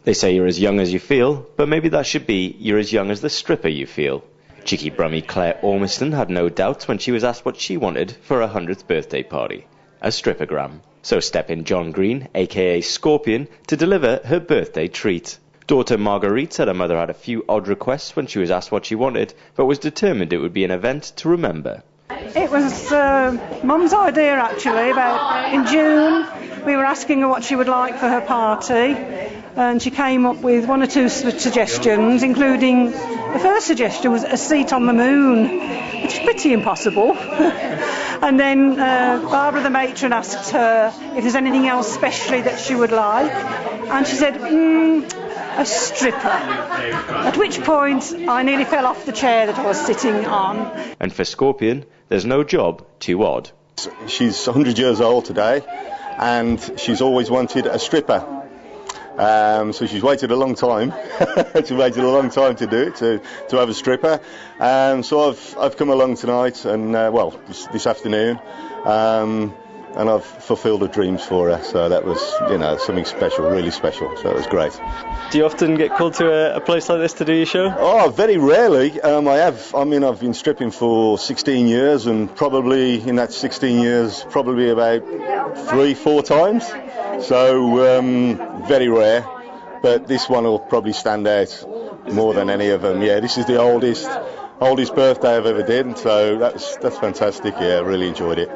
They say you're as young as you feel, but maybe that should be you're as young as the stripper you feel. Cheeky Brummie Claire Ormiston had no doubts when she was asked what she wanted for her 100th birthday party. A strippergram. So step in John Green, aka Scorpion, to deliver her birthday treat. Daughter Marguerite said her mother had a few odd requests when she was asked what she wanted, but was determined it would be an event to remember. It was Mum's idea actually. In June we were asking her what she would like for her party, and she came up with one or two suggestions, including the first suggestion was a seat on the moon, which is pretty impossible. And then Barbara the matron asked her if there's anything else specially that she would like, and she said, a stripper. At which point I nearly fell off the chair that I was sitting on. And for Scorpion, there's no job too odd. She's 100 years old today, and she's always wanted a stripper. So she's waited a long time. She waited a long time to do it, to have a stripper. So I've come along tonight, and this afternoon, and I've fulfilled her dreams for her. So that was, something special, really special. So it was great. Do you often get called to a place like this to do your show? Oh, very rarely. I've been stripping for 16 years, and probably in that 16 years, probably about 3-4 times. So very rare, but this one will probably stand out more than any of them. Yeah, this is the oldest birthday I've ever did, so that's fantastic. Yeah, really enjoyed it.